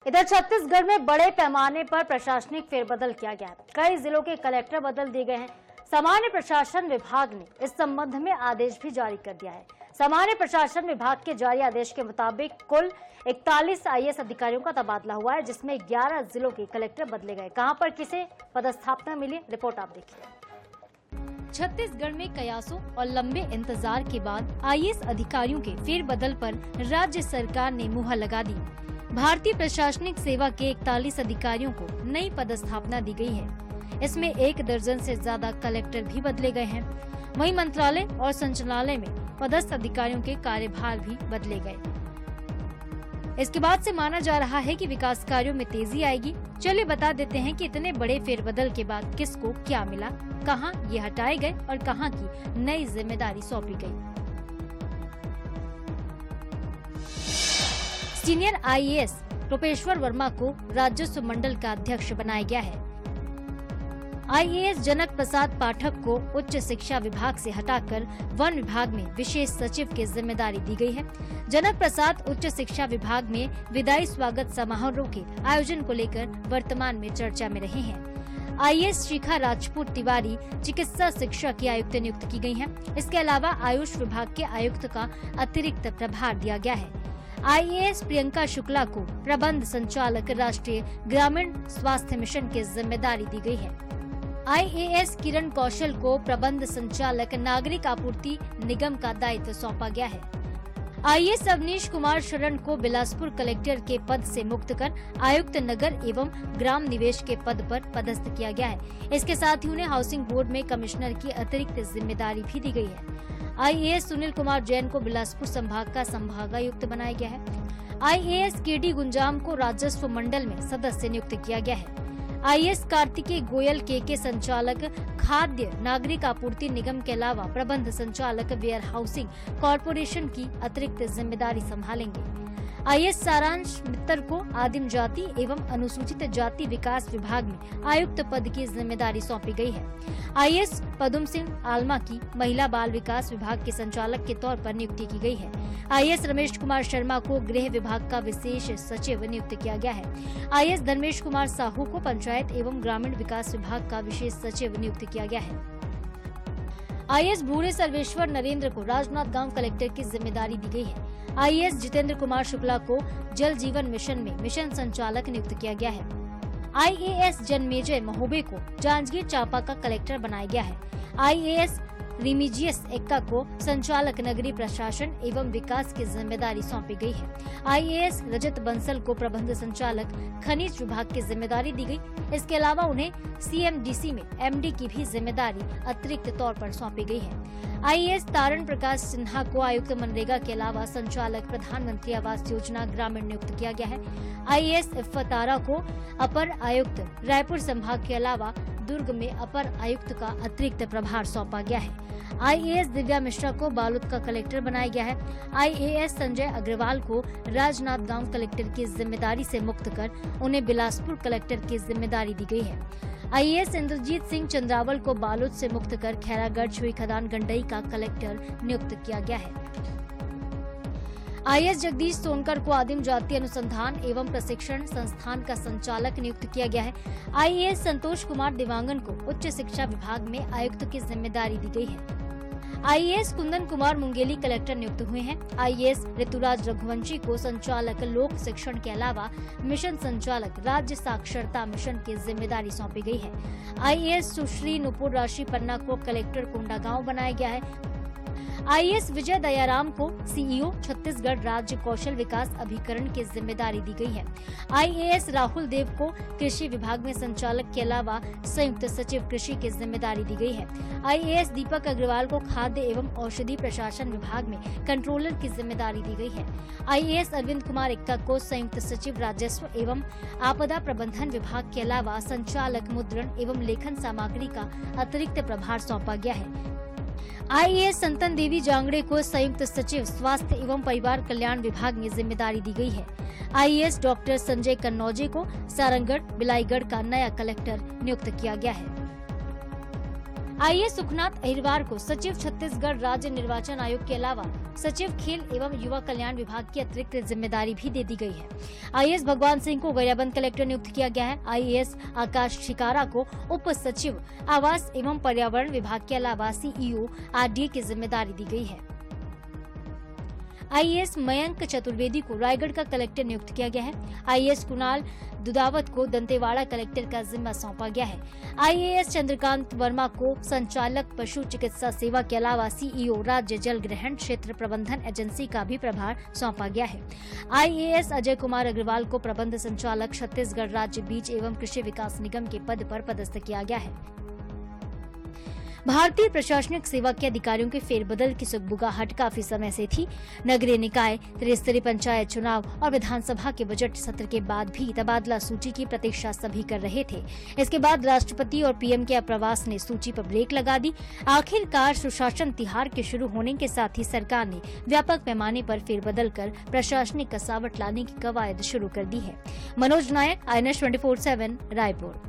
इधर छत्तीसगढ़ में बड़े पैमाने पर प्रशासनिक फेरबदल किया गया है। कई जिलों के कलेक्टर बदल दिए गए हैं। सामान्य प्रशासन विभाग ने इस संबंध में आदेश भी जारी कर दिया है। सामान्य प्रशासन विभाग के जारी आदेश के मुताबिक कुल 41 आईएएस अधिकारियों का तबादला हुआ है, जिसमें 11 जिलों के कलेक्टर बदले गए। कहां पर किसे पदस्थापना मिली, रिपोर्ट आप देखिए। छत्तीसगढ़ में कयासों और लंबे इंतजार के बाद आईएएस अधिकारियों के फेरबदल पर राज्य सरकार ने मुहर लगा दी। भारतीय प्रशासनिक सेवा के 41 अधिकारियों को नई पदस्थापना दी गई है। इसमें 1 दर्जन से ज्यादा कलेक्टर भी बदले गए हैं। वहीं मंत्रालय और संचालनालय में पदस्थ अधिकारियों के कार्यभार भी बदले गए। इसके बाद से माना जा रहा है कि विकास कार्यों में तेजी आएगी। चलिए बता देते हैं कि इतने बड़े फेरबदल के बाद किसको क्या मिला, कहां ये हटाए गए और कहां की नई जिम्मेदारी सौंपी गई। सीनियर आईएएस टोपेश्वर वर्मा को राजस्व मंडल का अध्यक्ष बनाया गया है। आईएएस जनक प्रसाद पाठक को उच्च शिक्षा विभाग से हटाकर वन विभाग में विशेष सचिव की जिम्मेदारी दी गई है। जनक प्रसाद उच्च शिक्षा विभाग में विदाई स्वागत समारोह के आयोजन को लेकर वर्तमान में चर्चा में रहे हैं। आईएएस शिखा राजपूत तिवारी चिकित्सा शिक्षा की आयुक्त नियुक्त की गई हैं। इसके अलावा आयुष विभाग के आयुक्त का अतिरिक्त प्रभार दिया गया है। आईएएस प्रियंका शुक्ला को प्रबंध संचालक राष्ट्रीय ग्रामीण स्वास्थ्य मिशन की जिम्मेदारी दी गई है। आईएएस किरण कौशल को प्रबंध संचालक नागरिक आपूर्ति निगम का दायित्व सौंपा गया है। आईएएस अवनीश कुमार शरण को बिलासपुर कलेक्टर के पद से मुक्त कर आयुक्त नगर एवं ग्राम निवेश के पद पर पदस्थ किया गया है। इसके साथ ही उन्हें हाउसिंग बोर्ड में कमिश्नर की अतिरिक्त जिम्मेदारी भी दी गई है। आईएएस सुनील कुमार जैन को बिलासपुर संभाग का संभागायुक्त बनाया गया है। आईएएस केडी गुंजाम को राजस्व मंडल में सदस्य नियुक्त किया गया है। आईएएस कार्तिकेय गोयल के संचालक खाद्य नागरिक आपूर्ति निगम के अलावा प्रबंध संचालक वेयर हाउसिंग कॉरपोरेशन की अतिरिक्त जिम्मेदारी संभालेंगे। आईएएस सारांश मित्तर को आदिम जाति एवं अनुसूचित जाति विकास विभाग में आयुक्त पद की जिम्मेदारी सौंपी गई है। आईएएस पदुम सिंह आलमा की महिला बाल विकास विभाग के संचालक के तौर पर नियुक्ति की गई है। आईएएस रमेश कुमार शर्मा को गृह विभाग का विशेष सचिव नियुक्त किया गया है। आईएएस धर्मेश कुमार साहू को पंचायत एवं ग्रामीण विकास विभाग का विशेष सचिव नियुक्त किया गया है। आईएएस भूरे सर्वेश्वर नरेंद्र को राजनांदगांव कलेक्टर की जिम्मेदारी दी गई है। आईएएस जितेंद्र कुमार शुक्ला को जल जीवन मिशन में मिशन संचालक नियुक्त किया गया है। आईएएस जन्मेजय महोबे को जांजगीर चांपा का कलेक्टर बनाया गया है। आईएएस रिमीजियस एक्का को संचालक नगरीय प्रशासन एवं विकास की जिम्मेदारी सौंपी गई है। आईएएस रजत बंसल को प्रबंध संचालक खनिज विभाग की जिम्मेदारी दी गई। इसके अलावा उन्हें सीएमडीसी में एमडी की भी जिम्मेदारी अतिरिक्त तौर पर सौंपी गई है। आईएएस तारण प्रकाश सिन्हा को आयुक्त मनरेगा के अलावा संचालक प्रधानमंत्री आवास योजना ग्रामीण नियुक्त किया गया है। आईएएस इफ्फत आरा को अपर आयुक्त रायपुर संभाग के अलावा दुर्ग में अपर आयुक्त का अतिरिक्त प्रभार सौंपा गया है। आईएएस दिव्या मिश्रा को बालोद का कलेक्टर बनाया गया है। आईएएस संजय अग्रवाल को राजनांदगांव कलेक्टर की जिम्मेदारी से मुक्त कर उन्हें बिलासपुर कलेक्टर की जिम्मेदारी दी गई है। आईएएस इंद्रजीत सिंह चंद्रावल को बालोद से मुक्त कर खैरागढ़ छुई खदान गंडई का कलेक्टर नियुक्त किया गया है। आईएएस जगदीश सोनकर को आदिम जाति अनुसंधान एवं प्रशिक्षण संस्थान का संचालक नियुक्त किया गया है। आईएएस संतोष कुमार दिवांगन को उच्च शिक्षा विभाग में आयुक्त की जिम्मेदारी दी गई है। आईएएस कुंदन कुमार मुंगेली कलेक्टर नियुक्त हुए हैं। आईएएस ऋतुराज रघुवंशी को संचालक लोक शिक्षण के अलावा मिशन संचालक राज्य साक्षरता मिशन की जिम्मेदारी सौंपी गई है। आईएएस सुश्री नुपुर राशि पन्ना को कलेक्टर कोंडागांव बनाया गया है। आईएएस विजय दयाराम को सीईओ छत्तीसगढ़ राज्य कौशल विकास अभिकरण की जिम्मेदारी दी गई है। आईएएस राहुल देव को कृषि विभाग में संचालक के अलावा संयुक्त सचिव कृषि की जिम्मेदारी दी गई है। आईएएस दीपक अग्रवाल को खाद्य एवं औषधि प्रशासन विभाग में कंट्रोलर की जिम्मेदारी दी गई है। आईएएस अरविंद कुमार एक्का को संयुक्त सचिव राजस्व एवं आपदा प्रबंधन विभाग के अलावा संचालक मुद्रण एवं लेखन सामग्री का अतिरिक्त प्रभार सौंपा गया है। आईएएस संतन देवी जांगड़े को संयुक्त सचिव स्वास्थ्य एवं परिवार कल्याण विभाग में जिम्मेदारी दी गई है। आईएएस डॉक्टर संजय कन्नौजे को सारंगढ़ बिलाईगढ़ का नया कलेक्टर नियुक्त किया गया है। आईएएस सुखनाथ अहिरवार को सचिव छत्तीसगढ़ राज्य निर्वाचन आयोग के अलावा सचिव खेल एवं युवा कल्याण विभाग की अतिरिक्त जिम्मेदारी भी दे दी गई है। आईएएस भगवान सिंह को गरियाबंद कलेक्टर नियुक्त किया गया है। आईएएस आकाश शिकारा को उप सचिव आवास एवं पर्यावरण विभाग के अलावा सीईओ आरडीए की जिम्मेदारी दी गई है। आईएएस मयंक चतुर्वेदी को रायगढ़ का कलेक्टर नियुक्त किया गया है। आईएएस कुणाल दुधावत को दंतेवाड़ा कलेक्टर का जिम्मा सौंपा गया है। आईएएस चंद्रकांत वर्मा को संचालक पशु चिकित्सा सेवा के अलावा सीईओ राज्य जल ग्रहण क्षेत्र प्रबंधन एजेंसी का भी प्रभार सौंपा गया है। आईएएस अजय कुमार अग्रवाल को प्रबंध संचालक छत्तीसगढ़ राज्य बीज एवं कृषि विकास निगम के पद पर पदस्थ किया गया है। भारतीय प्रशासनिक सेवा के अधिकारियों के फेरबदल की सुगबुगाहट काफी समय से थी। नगरीय निकाय, त्रिस्तरीय पंचायत चुनाव और विधानसभा के बजट सत्र के बाद भी तबादला सूची की प्रतीक्षा सभी कर रहे थे। इसके बाद राष्ट्रपति और पीएम के अप्रवास ने सूची पर ब्रेक लगा दी। आखिरकार सुशासन तिहार के शुरू होने के साथ ही सरकार ने व्यापक पैमाने पर फेरबदल कर प्रशासनिक कसावट लाने की कवायद शुरू कर दी है। मनोज नायक, INS 24/7 रायपुर।